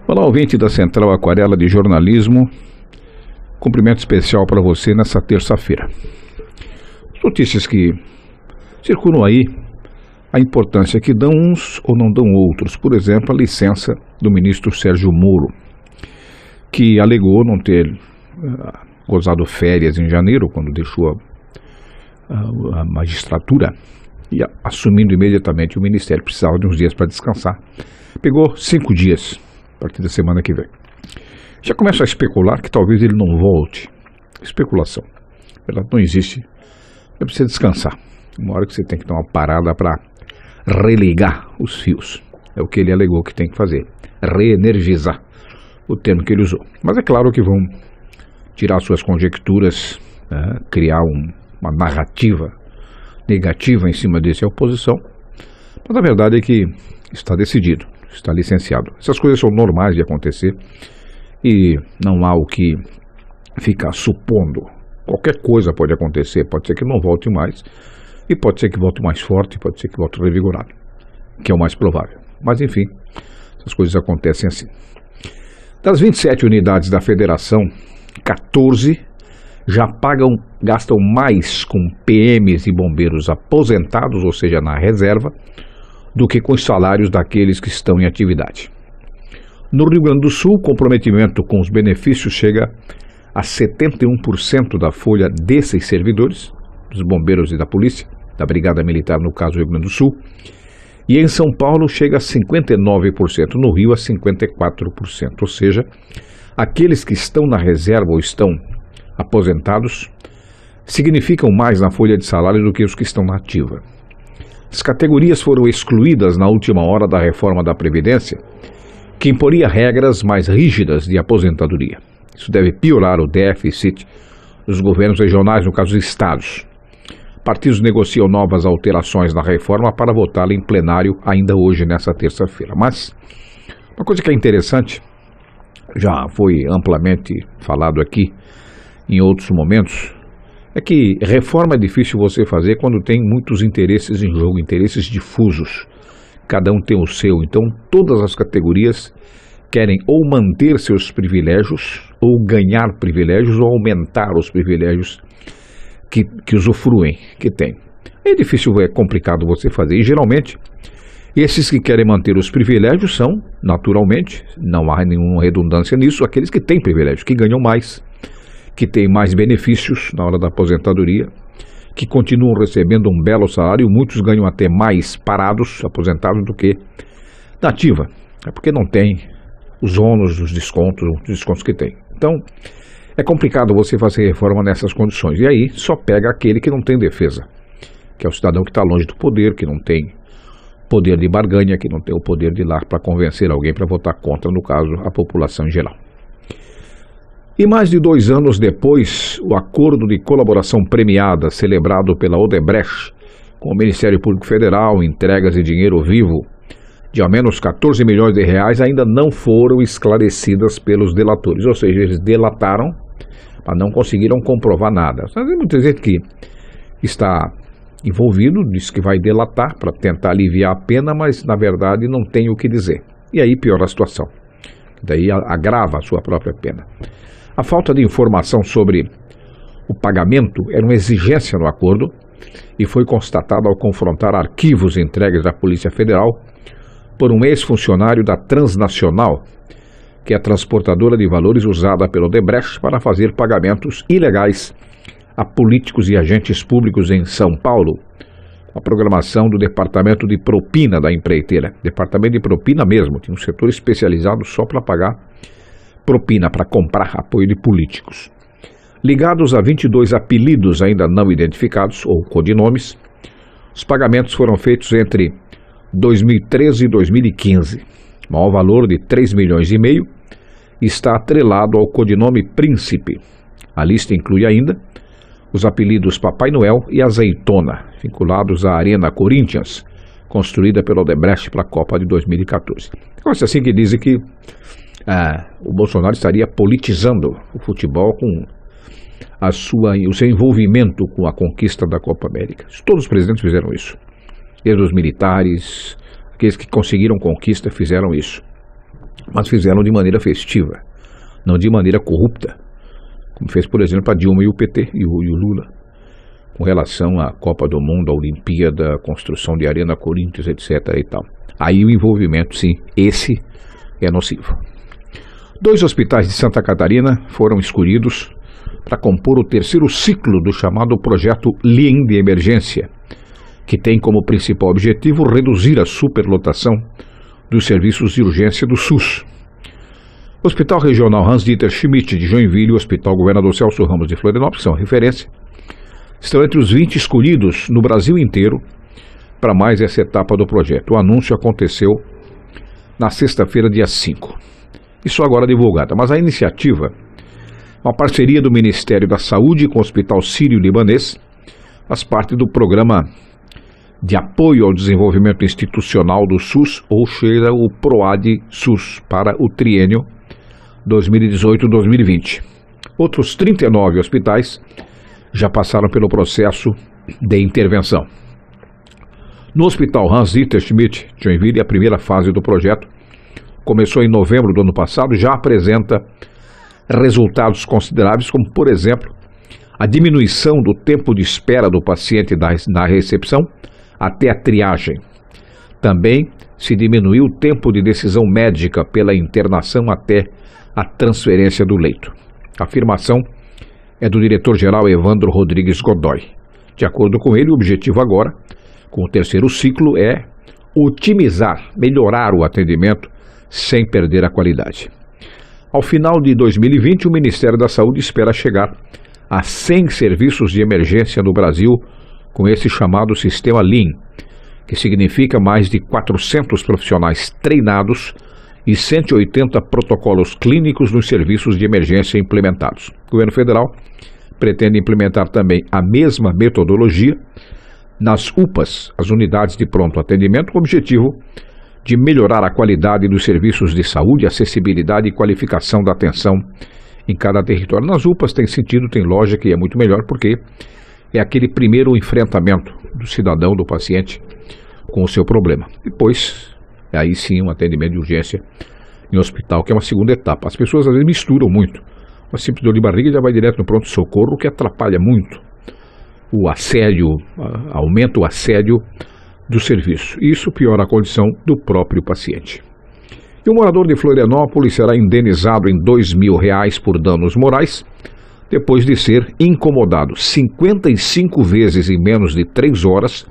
Olá, ouvinte da Central Aquarela de Jornalismo. Cumprimento especial para você nessa terça-feira. Notícias que circulam aí, a importância que dão uns ou não dão outros. Por exemplo, a licença do ministro Sérgio Moro, que alegou não ter gozado férias em janeiro, quando deixou a magistratura, e assumindo imediatamente o ministério, precisava de uns dias para descansar. Pegou 5 dias, a partir da semana que vem. Já começa a especular que talvez ele não volte. Especulação. Ela não existe. É preciso descansar. Uma hora que você tem que dar uma parada para religar os fios. É o que ele alegou que tem que fazer. Reenergizar. O termo que ele usou. Mas é claro que vão tirar suas conjecturas, criar uma narrativa negativa em cima dessa oposição. Mas a verdade é que está decidido, está licenciado. Essas coisas são normais de acontecer e não há o que ficar supondo. Qualquer coisa pode acontecer, pode ser que não volte mais, e pode ser que volte mais forte, pode ser que volte revigorado, que é o mais provável. Mas enfim, essas coisas acontecem assim. Das 27 unidades da federação, 14 já gastam mais com PMs e bombeiros aposentados, ou seja, na reserva, do que com os salários daqueles que estão em atividade. No Rio Grande do Sul, o comprometimento com os benefícios chega a 71% da folha desses servidores, dos bombeiros e da polícia, da Brigada Militar, no caso do Rio Grande do Sul, e em São Paulo chega a 59%, no Rio a 54%, ou seja, aqueles que estão na reserva ou estão aposentados significam mais na folha de salário do que os que estão na ativa. As categorias foram excluídas na última hora da reforma da Previdência, que imporia regras mais rígidas de aposentadoria. Isso deve piorar o déficit dos governos regionais, no caso dos estados. Partidos negociam novas alterações na reforma para votá-la em plenário ainda hoje, nessa terça-feira. Mas uma coisa que é interessante, já foi amplamente falado aqui em outros momentos, é que reforma é difícil você fazer quando tem muitos interesses em jogo, interesses difusos. Cada um tem o seu, então todas as categorias querem ou manter seus privilégios, ou ganhar privilégios, ou aumentar os privilégios que usufruem, que tem. É difícil, é complicado você fazer, e geralmente esses que querem manter os privilégios são, naturalmente, não há nenhuma redundância nisso, aqueles que têm privilégios, que ganham mais, que têm mais benefícios na hora da aposentadoria, que continuam recebendo um belo salário, muitos ganham até mais parados, aposentados, do que na ativa. É porque não tem os ônus, os descontos que tem. Então, é complicado você fazer reforma nessas condições. E aí, só pega aquele que não tem defesa, que é o cidadão que está longe do poder, que não tem poder de barganha, que não tem o poder de ir lá para convencer alguém para votar contra, no caso, a população em geral. E mais de 2 anos depois, o acordo de colaboração premiada celebrado pela Odebrecht com o Ministério Público Federal, entregas de dinheiro vivo de ao menos 14 milhões de reais ainda não foram esclarecidas pelos delatores. Ou seja, eles delataram, mas não conseguiram comprovar nada. Tem muita gente que está envolvido, diz que vai delatar para tentar aliviar a pena, mas na verdade não tem o que dizer. E aí piora a situação. Daí agrava a sua própria pena. A falta de informação sobre o pagamento era uma exigência no acordo e foi constatada ao confrontar arquivos entregues à Polícia Federal por um ex-funcionário da Transnacional, que é a transportadora de valores usada pelo Odebrecht para fazer pagamentos ilegais a políticos e agentes públicos em São Paulo, a programação do Departamento de Propina da empreiteira. Departamento de Propina mesmo, tinha um setor especializado só para pagar propina, para comprar apoio de políticos. Ligados a 22 apelidos ainda não identificados, ou codinomes, os pagamentos foram feitos entre 2013 e 2015. O maior valor de 3,5 milhões está atrelado ao codinome Príncipe. A lista inclui ainda os apelidos Papai Noel e Azeitona, vinculados à Arena Corinthians, construída pela Odebrecht para a Copa de 2014. Negócio assim que dizem que o Bolsonaro estaria politizando o futebol com o seu envolvimento com a conquista da Copa América. Todos os presidentes fizeram isso. Desde os militares, aqueles que conseguiram conquista fizeram isso. mas fizeram de maneira festiva, não de maneira corrupta, como fez, por exemplo, a Dilma e o PT e o Lula, com relação à Copa do Mundo, à Olimpíada, à construção de Arena Corinthians, etc. e tal. Aí o envolvimento, sim, esse é nocivo. 2 hospitais de Santa Catarina foram escolhidos para compor o terceiro ciclo do chamado projeto Lean de emergência, que tem como principal objetivo reduzir a superlotação dos serviços de urgência do SUS. O Hospital Regional Hans-Dieter Schmidt de Joinville e o Hospital Governador Celso Ramos de Florianópolis, que são referência, estão entre os 20 escolhidos no Brasil inteiro para mais essa etapa do projeto. O anúncio aconteceu na sexta-feira, dia 5. Isso agora divulgada, mas a iniciativa, uma parceria do Ministério da Saúde com o Hospital Sírio-Libanês, faz parte do Programa de Apoio ao Desenvolvimento Institucional do SUS, ou seja, o PROAD-SUS, para o triênio 2018-2020. Outros 39 hospitais já passaram pelo processo de intervenção. No Hospital Hans-Dieter Schmidt, Joinville, a primeira fase do projeto começou em novembro do ano passado, já apresenta resultados consideráveis, como, por exemplo, a diminuição do tempo de espera do paciente na recepção até a triagem. Também se diminuiu o tempo de decisão médica pela internação até a transferência do leito. A afirmação é do diretor-geral Evandro Rodrigues Godoy. De acordo com ele, o objetivo agora, com o terceiro ciclo, é otimizar, melhorar o atendimento sem perder a qualidade. Ao final de 2020, o Ministério da Saúde espera chegar a 100 serviços de emergência no Brasil com esse chamado sistema Lean, que significa mais de 400 profissionais treinados e 180 protocolos clínicos nos serviços de emergência implementados. O governo federal pretende implementar também a mesma metodologia nas UPAs, as unidades de pronto atendimento, com o objetivo de melhorar a qualidade dos serviços de saúde, acessibilidade e qualificação da atenção em cada território. Nas UPAs tem sentido, tem lógica e é muito melhor porque é aquele primeiro enfrentamento do cidadão, do paciente, com o seu problema. Depois, aí sim, um atendimento de urgência em hospital, que é uma segunda etapa. As pessoas às vezes misturam muito. Uma simples dor de barriga já vai direto no pronto-socorro, o que atrapalha muito o assédio, aumenta o assédio do serviço. Isso piora a condição do próprio paciente. E o morador de Florianópolis será indenizado em R$2.000 por danos morais, depois de ser incomodado 55 vezes em menos de 3 horas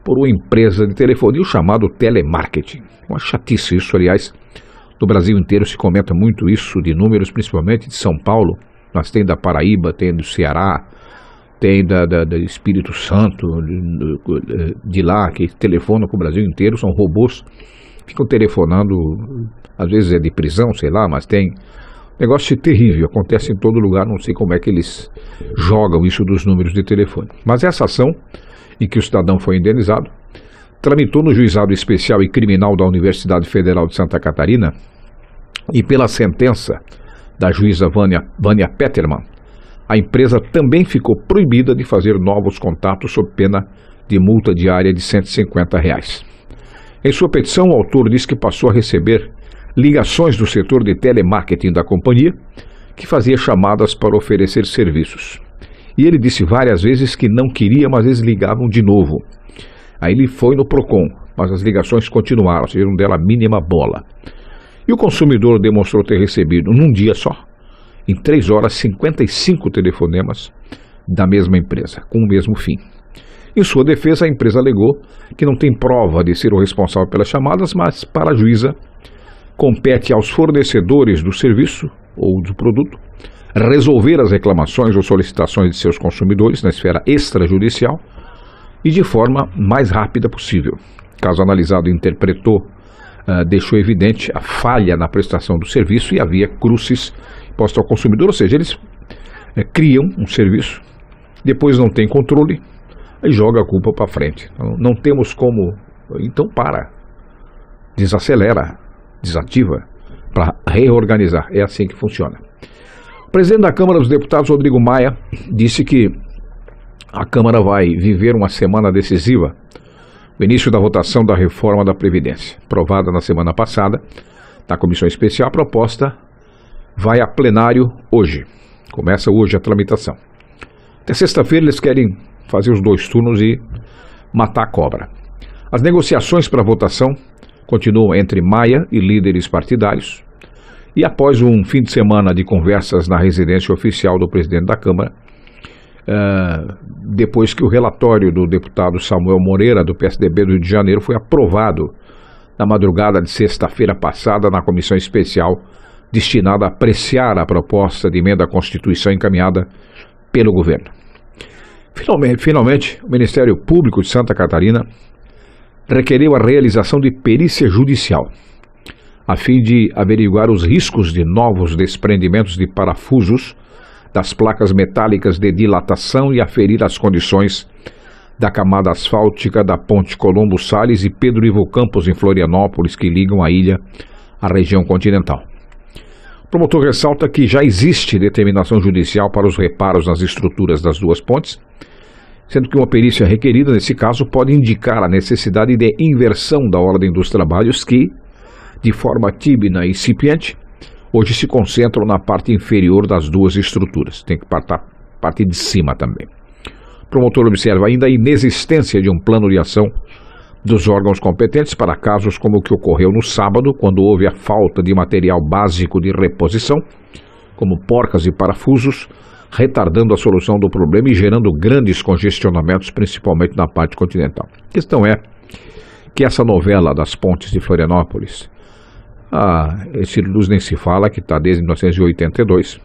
por uma empresa de telefonia, o chamado telemarketing. Uma chatice isso, aliás, no Brasil inteiro se comenta muito isso, de números principalmente de São Paulo, mas tem da Paraíba, tem do Ceará, tem do Espírito Santo, de lá, que telefonam para o Brasil inteiro, são robôs, ficam telefonando, às vezes é de prisão, sei lá, mas tem negócio terrível, acontece em todo lugar, não sei como é que eles jogam isso dos números de telefone. Mas essa ação, em que o cidadão foi indenizado, tramitou no Juizado Especial e Criminal da Universidade Federal de Santa Catarina e pela sentença da juíza Vânia Peterman, a empresa também ficou proibida de fazer novos contatos sob pena de multa diária de R$150. Em sua petição, o autor diz que passou a receber ligações do setor de telemarketing da companhia, que fazia chamadas para oferecer serviços. E ele disse várias vezes que não queria, mas eles ligavam de novo. Aí ele foi no PROCON, mas as ligações continuaram, ou seja, não deram a mínima bola. E o consumidor demonstrou ter recebido, num dia só, em 3 horas, 55 telefonemas da mesma empresa, com o mesmo fim. Em sua defesa, a empresa alegou que não tem prova de ser o responsável pelas chamadas, mas, para a juíza, compete aos fornecedores do serviço ou do produto resolver as reclamações ou solicitações de seus consumidores na esfera extrajudicial e de forma mais rápida possível. O caso analisado deixou evidente a falha na prestação do serviço e havia crucis posta ao consumidor, ou seja, eles criam um serviço, depois não tem controle, aí joga a culpa para frente. Não temos como, então desacelera, desativa, para reorganizar. É assim que funciona. O presidente da Câmara dos Deputados, Rodrigo Maia, disse que a Câmara vai viver uma semana decisiva, o início da votação da reforma da Previdência, aprovada na semana passada, da comissão especial. A proposta vai a plenário hoje. Começa hoje a tramitação. Até sexta-feira eles querem fazer os 2 turnos e matar a cobra. As negociações para votação continuam entre Maia e líderes partidários. E após um fim de semana de conversas na residência oficial do presidente da Câmara, depois que o relatório do deputado Samuel Moreira, do PSDB do Rio de Janeiro, foi aprovado na madrugada de sexta-feira passada na comissão especial destinada a apreciar a proposta de emenda à Constituição encaminhada pelo governo. Finalmente, o Ministério Público de Santa Catarina requereu a realização de perícia judicial, a fim de averiguar os riscos de novos desprendimentos de parafusos das placas metálicas de dilatação e aferir as condições da camada asfáltica da ponte Colombo Salles e Pedro Ivo Campos, em Florianópolis, que ligam a ilha à região continental. O promotor ressalta que já existe determinação judicial para os reparos nas estruturas das 2 pontes, sendo que uma perícia requerida, nesse caso, pode indicar a necessidade de inversão da ordem dos trabalhos que, de forma tímida e incipiente, hoje se concentram na parte inferior das 2 estruturas. Tem que partir de cima também. O promotor observa ainda a inexistência de um plano de ação dos órgãos competentes para casos como o que ocorreu no sábado, quando houve a falta de material básico de reposição, como porcas e parafusos, retardando a solução do problema e gerando grandes congestionamentos, principalmente na parte continental. A questão é que essa novela das pontes de Florianópolis, esse Luz nem se fala, que está desde 1982,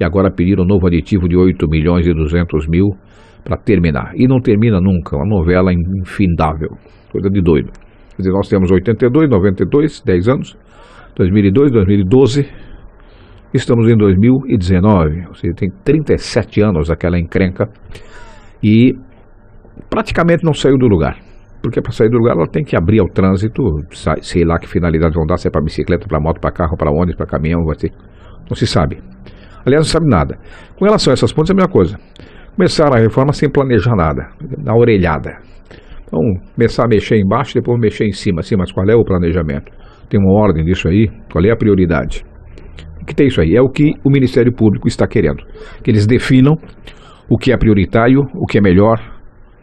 e agora pediram um novo aditivo de 8.200.000 para terminar. E não termina nunca, uma novela infindável, coisa de doido. Quer dizer, nós temos 82, 92, 10 anos, 2002, 2012, estamos em 2019, ou seja, tem 37 anos aquela encrenca e praticamente não saiu do lugar. Porque para sair do lugar ela tem que abrir ao trânsito, sei lá que finalidade vão dar, se é para bicicleta, para moto, para carro, para ônibus, para caminhão, vai ter, não se sabe. Aliás, não sabe nada. Com relação a essas pontes é a mesma coisa. Começaram a reforma sem planejar nada, na orelhada. Então, começar a mexer embaixo, depois mexer em cima. Sim, mas qual é o planejamento? Tem uma ordem disso aí? Qual é a prioridade? O que tem isso aí? É o que o Ministério Público está querendo. Que eles definam o que é prioritário, o que é melhor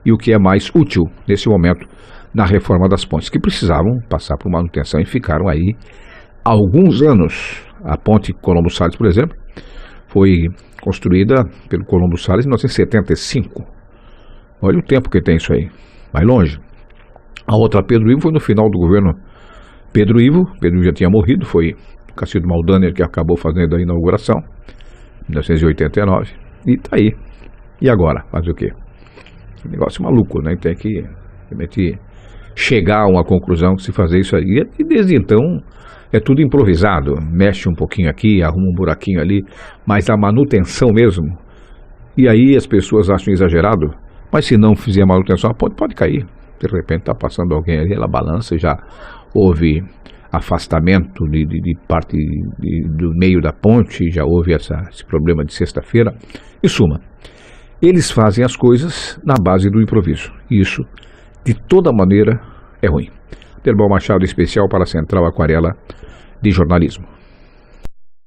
e o que é mais útil nesse momento na reforma das pontes, que precisavam passar por manutenção e ficaram aí há alguns anos. A ponte Colombo Salles, por exemplo, foi construída pelo Colombo Salles em 1975. Olha o tempo que tem isso aí. Vai longe. A outra, Pedro Ivo, foi no final do governo Pedro Ivo. Pedro Ivo já tinha morrido, foi Cacildo Maldaner que acabou fazendo a inauguração, em 1989. E tá aí. E agora? Fazer o quê? Um negócio maluco, né? Tem que realmente chegar a uma conclusão que se fazer isso aí. E desde então é tudo improvisado. Mexe um pouquinho aqui, arruma um buraquinho ali, mas a manutenção mesmo. E aí as pessoas acham exagerado, mas se não fizer a manutenção, pode cair. De repente está passando alguém ali, ela balança, já houve afastamento de parte do meio da ponte, já houve esse problema de sexta-feira. Em suma, eles fazem as coisas na base do improviso. E isso, de toda maneira, é ruim. Terbal Machado, especial para a Central Aquarela de Jornalismo.